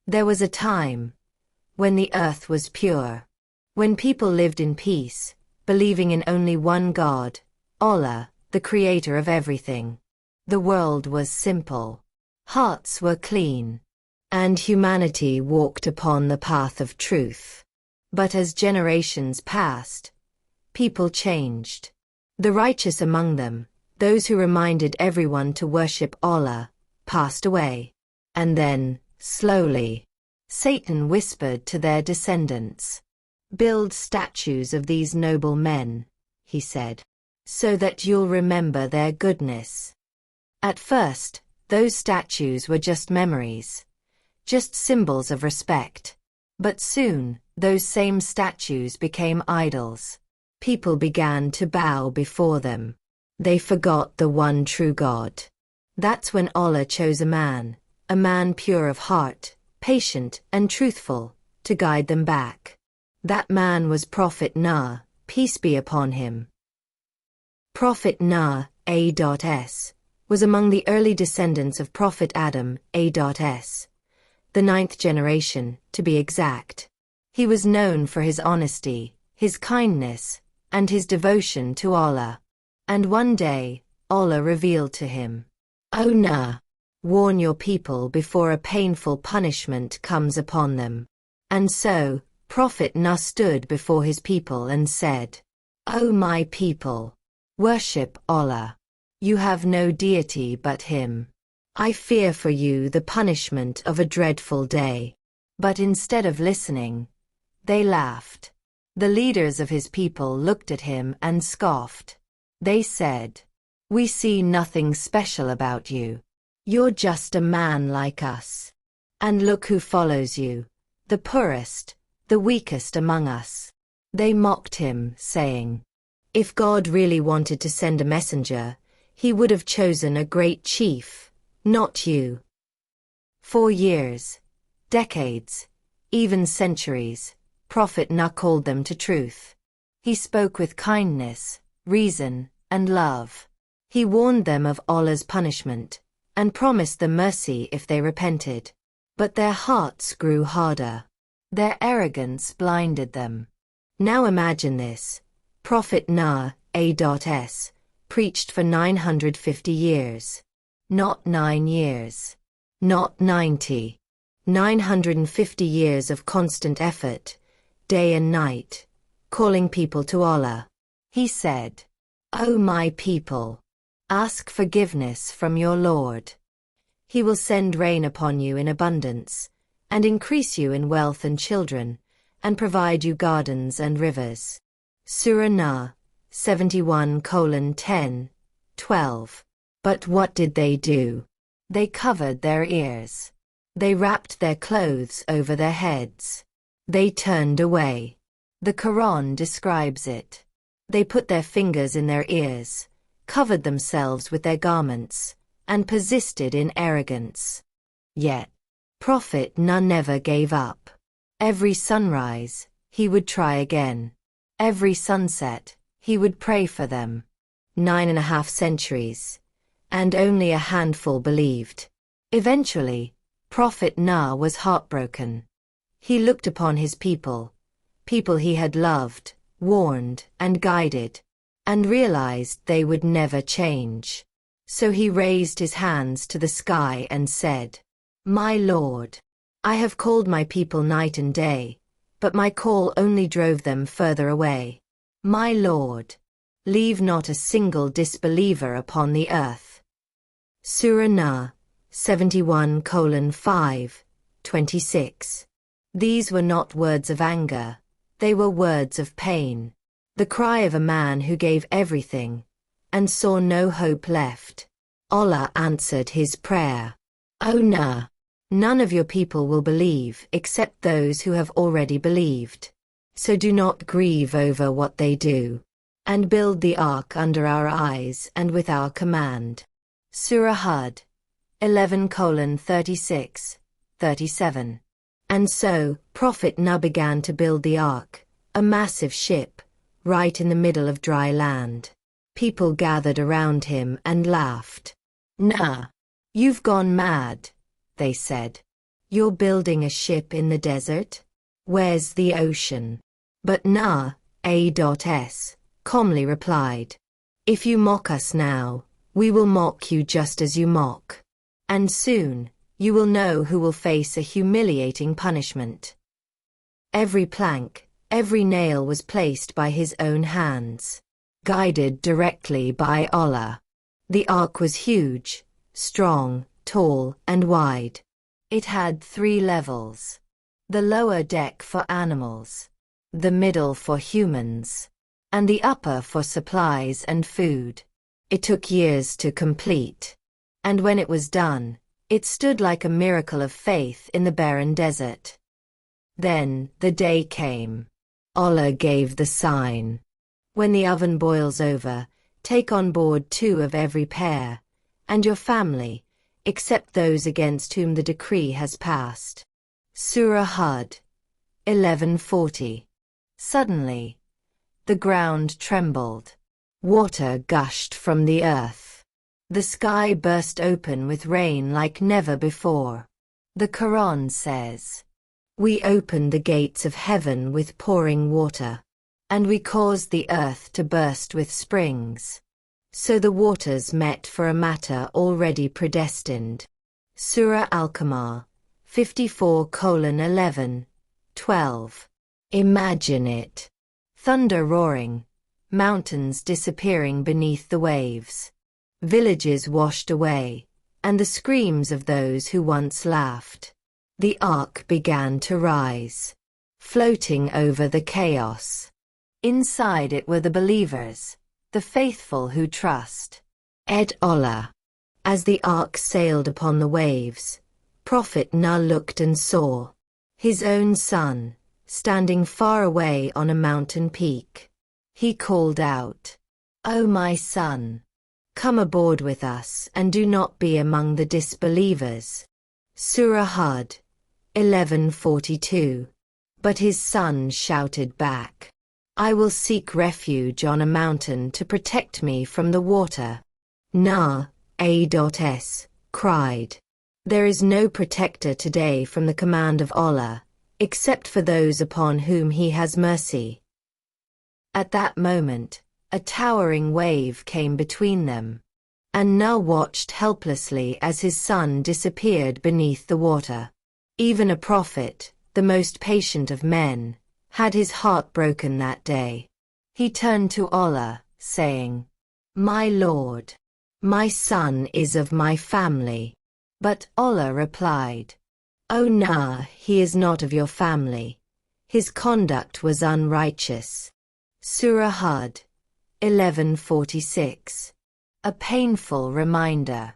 There was a time when the earth was pure, when people lived in peace, believing in only one God, Allah, the creator of everything. The world was simple. Hearts were clean. And humanity walked upon the path of truth. But as generations passed, people changed. The righteous among them, those who reminded everyone to worship Allah, passed away. And then, slowly, Satan whispered to their descendants, "Build statues of these noble men," he said, "so that you'll remember their goodness." At first, those statues were just memories, just symbols of respect. But soon, those same statues became idols. People began to bow before them. They forgot the one true God. That's when Allah chose a man pure of heart, patient and truthful, to guide them back. That man was Prophet Nuh, peace be upon him. Prophet Nuh, A.S., was among the early descendants of Prophet Adam, A.S., the 9th generation, to be exact. He was known for his honesty, his kindness, and his devotion to Allah. And one day, Allah revealed to him, "O Nuh, warn your people before a painful punishment comes upon them." And so, Prophet Nuh stood before his people and said, "O my people, worship Allah. You have no deity but Him. I fear for you the punishment of a dreadful day." But instead of listening, they laughed. The leaders of his people looked at him and scoffed. They said, "We see nothing special about you. You're just a man like us. And look who follows you, the poorest, the weakest among us." They mocked him, saying, "If God really wanted to send a messenger, He would have chosen a great chief, not you." For years, decades, even centuries, Prophet Nuh called them to truth. He spoke with kindness, reason, and love. He warned them of Allah's punishment, and promised them mercy if they repented. But their hearts grew harder. Their arrogance blinded them. Now imagine this. Prophet Nuh, A.S., preached for 950 years. Not 9 years. Not 90. 950 years of constant effort, day and night, calling people to Allah. He said, "O my people, ask forgiveness from your Lord. He will send rain upon you in abundance, and increase you in wealth and children, and provide you gardens and rivers." Surah Nuh, 71:10, 12. But what did they do? They covered their ears. They wrapped their clothes over their heads. They turned away. The Quran describes it. They put their fingers in their ears, covered themselves with their garments, and persisted in arrogance. Yet, Prophet Nuh never gave up. Every sunrise, he would try again. Every sunset, he would pray for them. 9.5 centuries. And only a handful believed. Eventually, Prophet Nuh was heartbroken. He looked upon his people he had loved, warned, and guided, and realized they would never change. So he raised his hands to the sky and said, "My Lord, I have called my people night and day, but my call only drove them further away. My Lord, leave not a single disbeliever upon the earth." Surah Nuh, 71:5, 26. These were not words of anger, they were words of pain. The cry of a man who gave everything, and saw no hope left. Allah answered his prayer. "O Nuh, none of your people will believe except those who have already believed. So do not grieve over what they do. And build the ark under our eyes and with our command." Surah Hud, 11:36, 37. And so, Prophet Nuh began to build the ark, a massive ship, right in the middle of dry land. People gathered around him and laughed. "Nuh, you've gone mad," they said. You're building a ship in the desert? Where's the ocean? But Nuh, A.S., calmly replied, if you mock us now, we will mock you just as you mock. And soon, you will know who will face a humiliating punishment. Every plank, every nail was placed by his own hands, guided directly by Allah. The ark was huge, strong, tall, and wide. It had 3 levels. The lower deck for animals, the middle for humans, and the upper for supplies and food. It took years to complete. And when it was done, it stood like a miracle of faith in the barren desert. Then, the day came. Allah gave the sign. When the oven boils over, take on board 2 of every pair, and your family, except those against whom the decree has passed. Surah Hud, 1140. Suddenly, the ground trembled. Water gushed from the earth. The sky burst open with rain like never before. The Quran says, we opened the gates of heaven with pouring water, and we caused the earth to burst with springs. So the waters met for a matter already predestined. Surah Al-Qamar, 54:11, 12. Imagine it. Thunder roaring, mountains disappearing beneath the waves, villages washed away, and the screams of those who once laughed. The ark began to rise, floating over the chaos. Inside it were the believers, the faithful who trust Allah. As the ark sailed upon the waves, Prophet Nuh looked and saw his own son, standing far away on a mountain peak. He called out, "O my son, come aboard with us and do not be among the disbelievers." Surah Hud, 1142. But his son shouted back, "I will seek refuge on a mountain to protect me from the water." Nuh, A.S., cried, "There is no protector today from the command of Allah, except for those upon whom He has mercy." At that moment, a towering wave came between them, and Nuh watched helplessly as his son disappeared beneath the water. Even a prophet, the most patient of men, had his heart broken that day. He turned to Allah, saying, "My Lord, my son is of my family." But Allah replied, "O Nuh, he is not of your family. His conduct was unrighteous." Surah Hud, 1146. A painful reminder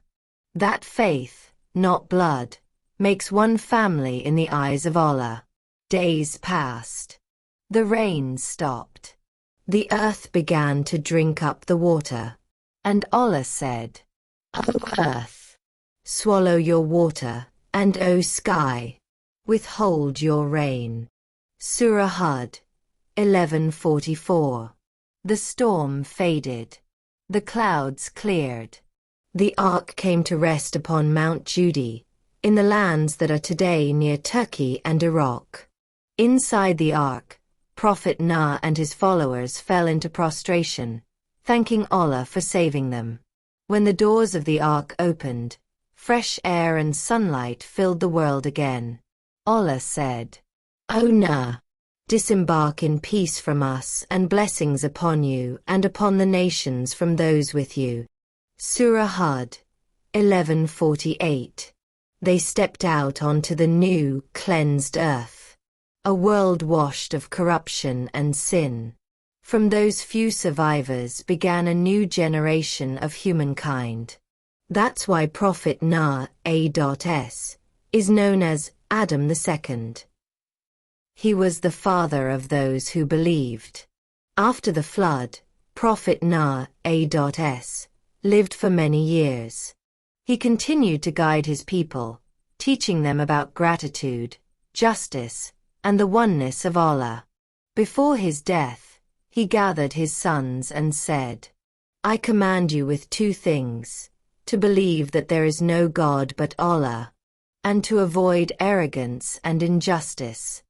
that faith, not blood, makes one family in the eyes of Allah. Days passed. The rain stopped. The earth began to drink up the water. And Allah said, "O earth, swallow your water, and O sky, withhold your rain." Surah Hud, 1144. The storm faded. The clouds cleared. The ark came to rest upon Mount Judy, in the lands that are today near Turkey and Iraq. Inside the ark, Prophet Nuh and his followers fell into prostration, thanking Allah for saving them. When the doors of the ark opened, fresh air and sunlight filled the world again. Allah said, "O Nuh, disembark in peace from us and blessings upon you and upon the nations from those with you." Surah Hud, 1148. They stepped out onto the new, cleansed earth, a world washed of corruption and sin. From those few survivors began a new generation of humankind. That's why Prophet Nuh, A.S., is known as Adam II. He was the father of those who believed. After the flood, Prophet Nuh, A.S., lived for many years. He continued to guide his people, teaching them about gratitude, justice, and the oneness of Allah. Before his death, he gathered his sons and said, "I command you with 2 things, to believe that there is no God but Allah, and to avoid arrogance and injustice.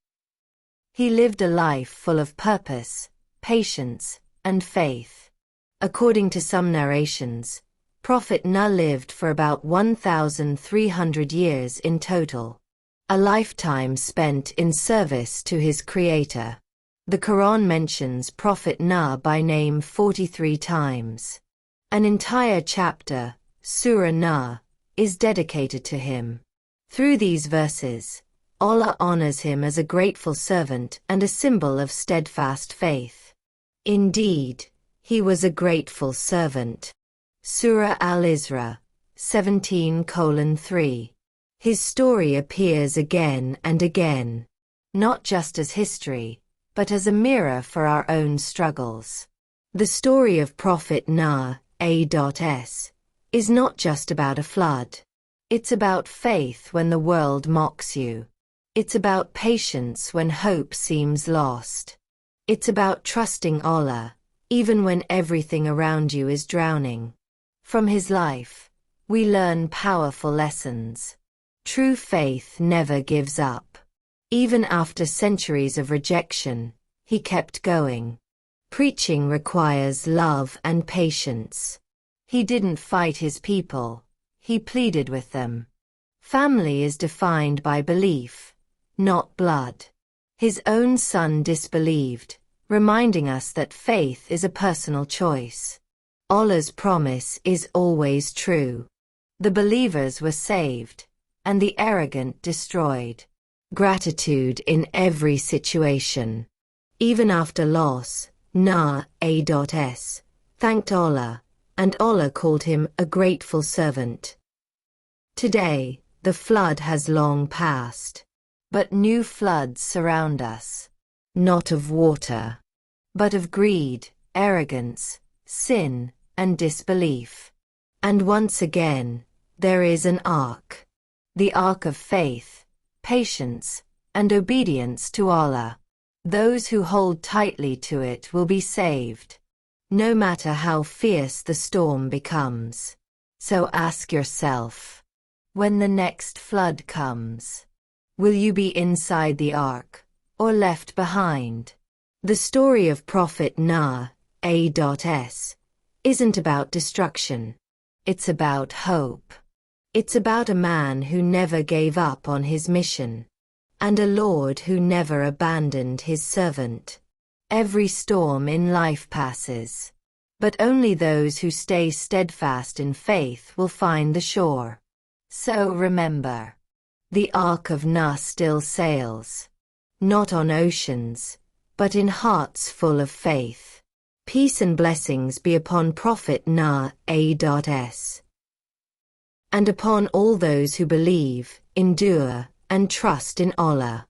He lived a life full of purpose, patience, and faith. According to some narrations, Prophet Nuh lived for about 1,300 years in total, a lifetime spent in service to his Creator. The Quran mentions Prophet Nuh by name 43 times. An entire chapter, Surah Nuh, is dedicated to him. Through these verses, Allah honors him as a grateful servant and a symbol of steadfast faith. Indeed, he was a grateful servant. Surah Al-Isra, 17:3. His story appears again and again, not just as history, but as a mirror for our own struggles. The story of Prophet Nuh, A.S., is not just about a flood. It's about faith when the world mocks you. It's about patience when hope seems lost. It's about trusting Allah, even when everything around you is drowning. From his life, we learn powerful lessons. True faith never gives up. Even after centuries of rejection, he kept going. Preaching requires love and patience. He didn't fight his people, he pleaded with them. Family is defined by belief, not blood. His own son disbelieved, reminding us that faith is a personal choice. Allah's promise is always true. The believers were saved, and the arrogant destroyed. Gratitude in every situation. Even after loss, Nuh, A.S., thanked Allah, and Allah called him a grateful servant. Today, the flood has long passed, but new floods surround us, not of water, but of greed, arrogance, sin, and disbelief. And once again, there is an ark, the ark of faith, patience, and obedience to Allah. Those who hold tightly to it will be saved, no matter how fierce the storm becomes. So ask yourself, when the next flood comes, will you be inside the ark, or left behind? The story of Prophet Nuh, A.S., isn't about destruction. It's about hope. It's about a man who never gave up on his mission, and a Lord who never abandoned his servant. Every storm in life passes, but only those who stay steadfast in faith will find the shore. So remember, the Ark of Nuh still sails, not on oceans, but in hearts full of faith. Peace and blessings be upon Prophet Nuh, A.S., and upon all those who believe, endure, and trust in Allah.